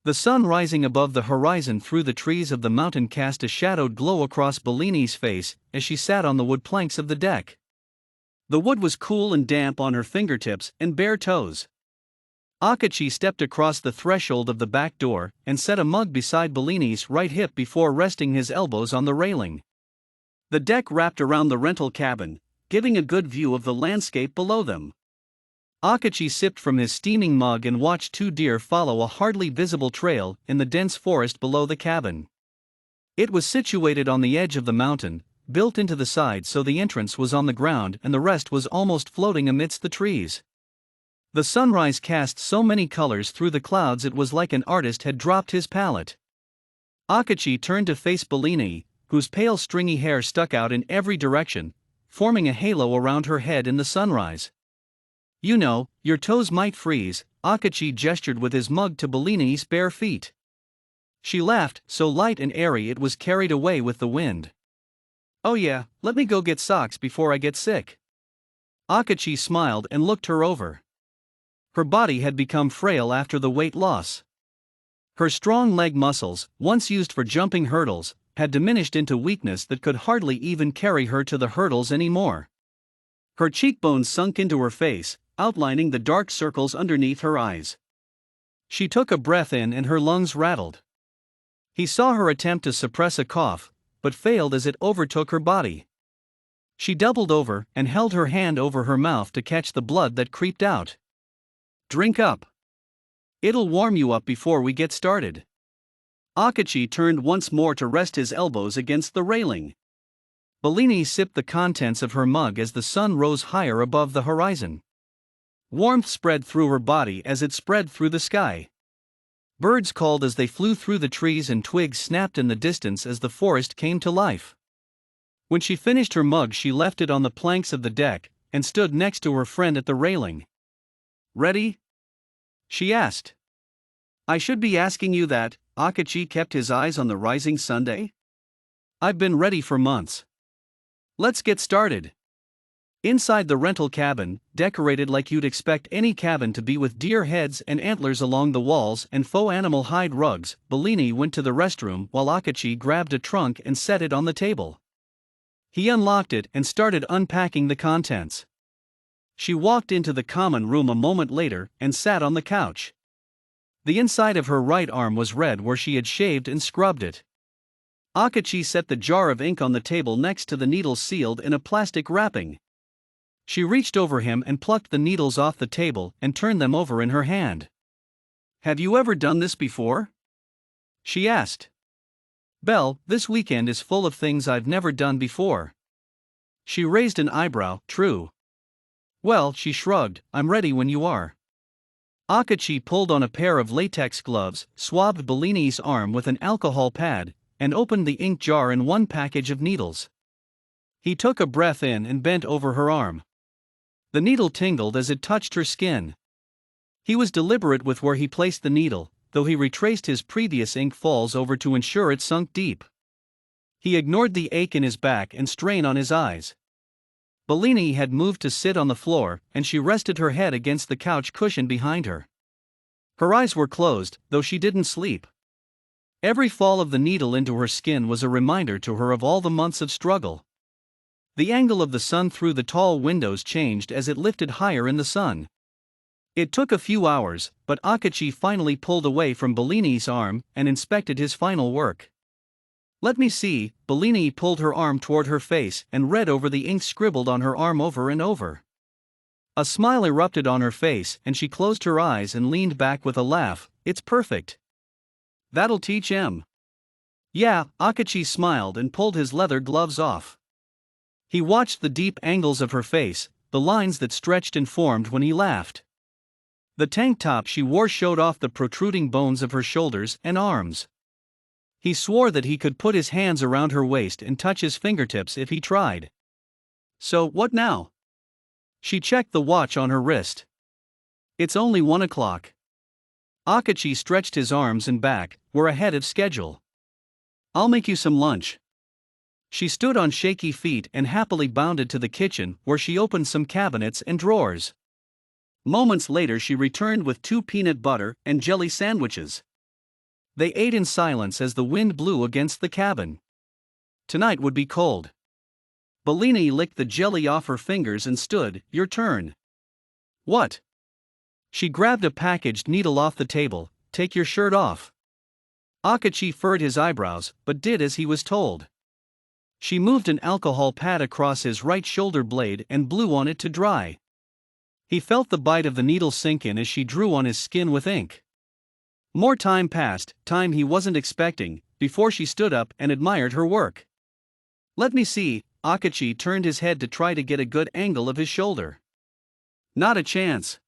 The sun rising above the horizon through the trees of the mountain cast a shadowed glow across Bellini's face as she sat on the wood planks of the deck. The wood was cool and damp on her fingertips and bare toes. Akachi stepped across the threshold of the back door and set a mug beside Bellini's right hip before resting his elbows on the railing. The deck wrapped around the rental cabin, giving a good view of the landscape below them. Akachi sipped from his steaming mug and watched two deer follow a hardly visible trail in the dense forest below the cabin. It was situated on the edge of the mountain, built into the side so the entrance was on the ground and the rest was almost floating amidst the trees. The sunrise cast so many colors through the clouds it was like an artist had dropped his palette. Akachi turned to face Bellini, whose pale stringy hair stuck out in every direction, forming a halo around her head in the sunrise. "You know, your toes might freeze," Akachi gestured with his mug to Bellini's bare feet. She laughed, so light and airy it was carried away with the wind. "Oh yeah, let me go get socks before I get sick." Akachi smiled and looked her over. Her body had become frail after the weight loss. Her strong leg muscles, once used for jumping hurdles, had diminished into weakness that could hardly even carry her to the hurdles anymore. Her cheekbones sunk into her face, outlining the dark circles underneath her eyes. She took a breath in and her lungs rattled. He saw her attempt to suppress a cough, but failed as it overtook her body. She doubled over and held her hand over her mouth to catch the blood that creeped out. "Drink up. It'll warm you up before we get started." Akachi turned once more to rest his elbows against the railing. Bellini sipped the contents of her mug as the sun rose higher above the horizon. Warmth spread through her body as it spread through the sky. Birds called as they flew through the trees and twigs snapped in the distance as the forest came to life. When she finished her mug she left it on the planks of the deck and stood next to her friend at the railing. "Ready?" she asked. "I should be asking you that." Akachi kept his eyes on the rising sun. "I've been ready for months. Let's get started." Inside the rental cabin, decorated like you'd expect any cabin to be with deer heads and antlers along the walls and faux animal hide rugs, Bellini went to the restroom while Akachi grabbed a trunk and set it on the table. He unlocked it and started unpacking the contents. She walked into the common room a moment later and sat on the couch. The inside of her right arm was red where she had shaved and scrubbed it. Akachi set the jar of ink on the table next to the needles sealed in a plastic wrapping. She reached over him and plucked the needles off the table and turned them over in her hand. "Have you ever done this before?" she asked. "Belle, this weekend is full of things I've never done before." She raised an eyebrow. "True." "Well," she shrugged, "I'm ready when you are." Akachi pulled on a pair of latex gloves, swabbed Bellini's arm with an alcohol pad, and opened the ink jar and one package of needles. He took a breath in and bent over her arm. The needle tingled as it touched her skin. He was deliberate with where he placed the needle, though he retraced his previous ink falls over to ensure it sunk deep. He ignored the ache in his back and strain on his eyes. Bellini had moved to sit on the floor, and she rested her head against the couch cushion behind her. Her eyes were closed, though she didn't sleep. Every fall of the needle into her skin was a reminder to her of all the months of struggle. The angle of the sun through the tall windows changed as it lifted higher in the sun. It took a few hours, but Akachi finally pulled away from Bellini's arm and inspected his final work. "Let me see." Bellini pulled her arm toward her face and read over the ink scribbled on her arm over and over. A smile erupted on her face and she closed her eyes and leaned back with a laugh. "It's perfect. That'll teach him." "Yeah." Akachi smiled and pulled his leather gloves off. He watched the deep angles of her face, the lines that stretched and formed when he laughed. The tank top she wore showed off the protruding bones of her shoulders and arms. He swore that he could put his hands around her waist and touch his fingertips if he tried. "So, what now?" She checked the watch on her wrist. "It's only 1 o'clock. Akachi stretched his arms and back. "We're ahead of schedule. I'll make you some lunch." She stood on shaky feet and happily bounded to the kitchen, where she opened some cabinets and drawers. Moments later she returned with 2 peanut butter and jelly sandwiches. They ate in silence as the wind blew against the cabin. Tonight would be cold. Bellini licked the jelly off her fingers and stood. Your turn. What? She grabbed a packaged needle off the table. Take your shirt off. Akachi furrowed his eyebrows, but did as he was told. She moved an alcohol pad across his right shoulder blade and blew on it to dry. He felt the bite of the needle sink in as she drew on his skin with ink. More time passed, time he wasn't expecting, before she stood up and admired her work. Let me see. Akachi turned his head to try to get a good angle of his shoulder. Not a chance.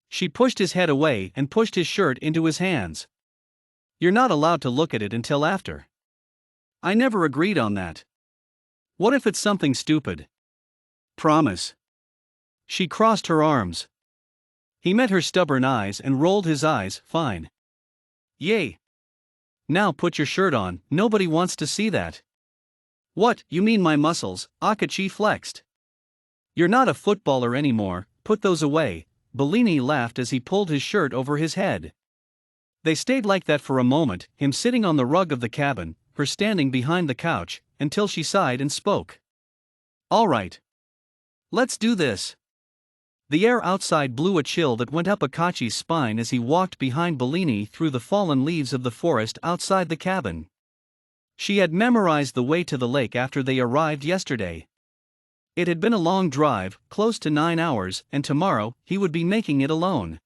She pushed his head away and pushed his shirt into his hands. You're not allowed to look at it until after. I never agreed on that. What if it's something stupid? Promise. She crossed her arms. He met her stubborn eyes and rolled his eyes. Fine. Yay. Now put your shirt on, nobody wants to see that. What, you mean my muscles? Akachi flexed. You're not a footballer anymore, put those away. Bellini laughed as he pulled his shirt over his head. They stayed like that for a moment, him sitting on the rug of the cabin, her standing behind the couch, until she sighed and spoke. All right. Let's do this. The air outside blew a chill that went up Akachi's spine as he walked behind Bellini through the fallen leaves of the forest outside the cabin. She had memorized the way to the lake after they arrived yesterday. It had been a long drive, close to 9 hours, and tomorrow, he would be making it alone.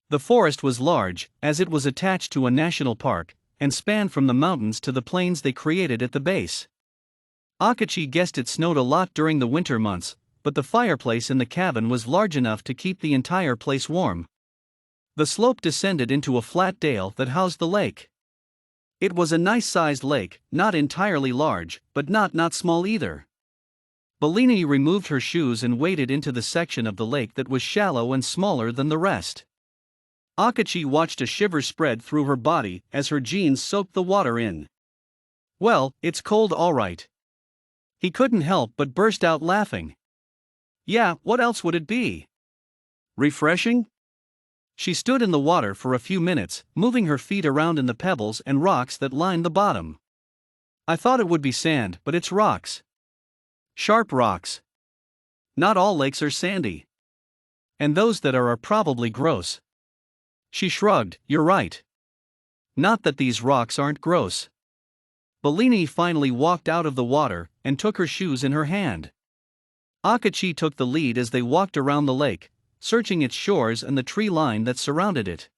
The forest was large, as it was attached to a national park, and spanned from the mountains to the plains they created at the base. Akachi guessed it snowed a lot during the winter months, but the fireplace in the cabin was large enough to keep the entire place warm. The slope descended into a flat dale that housed the lake. It was a nice-sized lake, not entirely large, but not small either. Bellini removed her shoes and waded into the section of the lake that was shallow and smaller than the rest. Akachi watched a shiver spread through her body as her jeans soaked the water in. Well, it's cold all right. He couldn't help but burst out laughing. Yeah, what else would it be? Refreshing? She stood in the water for a few minutes, moving her feet around in the pebbles and rocks that lined the bottom. I thought it would be sand, but it's rocks. Sharp rocks. Not all lakes are sandy. And those that are probably gross. She shrugged. You're right. Not that these rocks aren't gross. Bellini finally walked out of the water and took her shoes in her hand. Akachi took the lead as they walked around the lake, searching its shores and the tree line that surrounded it.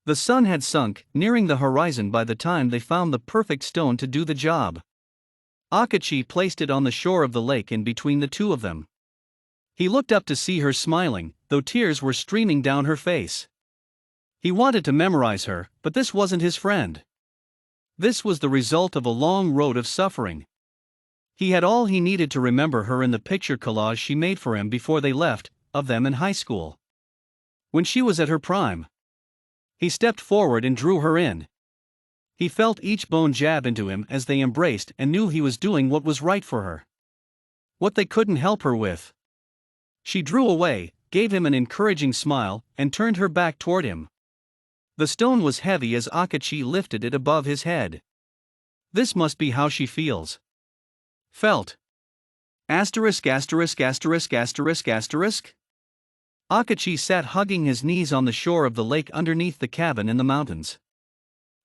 The sun had sunk, nearing the horizon by the time they found the perfect stone to do the job. Akachi placed it on the shore of the lake in between the two of them. He looked up to see her smiling, though tears were streaming down her face. He wanted to memorize her, but this wasn't his friend. This was the result of a long road of suffering. He had all he needed to remember her in the picture collage she made for him before they left, of them in high school. When she was at her prime. He stepped forward and drew her in. He felt each bone jab into him as they embraced and knew he was doing what was right for her. What they couldn't help her with. She drew away, gave him an encouraging smile, and turned her back toward him. The stone was heavy as Akachi lifted it above his head. This must be how she feels. Felt. Asterisk. Akachi sat hugging his knees on the shore of the lake underneath the cabin in the mountains.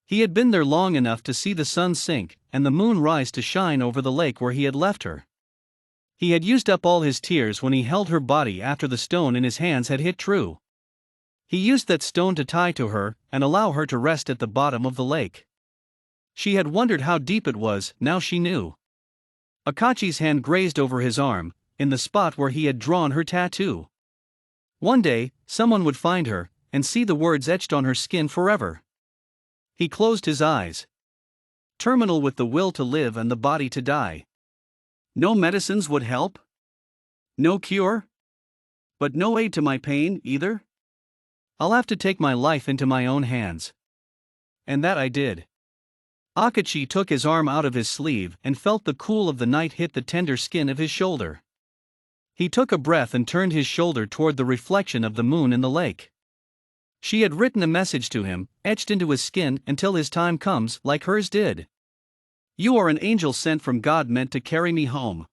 He had been there long enough to see the sun sink and the moon rise to shine over the lake where he had left her. He had used up all his tears when he held her body after the stone in his hands had hit true. He used that stone to tie to her and allow her to rest at the bottom of the lake. She had wondered how deep it was, now she knew. Akachi's hand grazed over his arm, in the spot where he had drawn her tattoo. One day, someone would find her, and see the words etched on her skin forever. He closed his eyes. Terminal with the will to live and the body to die. No medicines would help? No cure? But no aid to my pain, either? I'll have to take my life into my own hands. And that I did. Akachi took his arm out of his sleeve and felt the cool of the night hit the tender skin of his shoulder. He took a breath and turned his shoulder toward the reflection of the moon in the lake. She had written a message to him, etched into his skin until his time comes, like hers did. You are an angel sent from God meant to carry me home.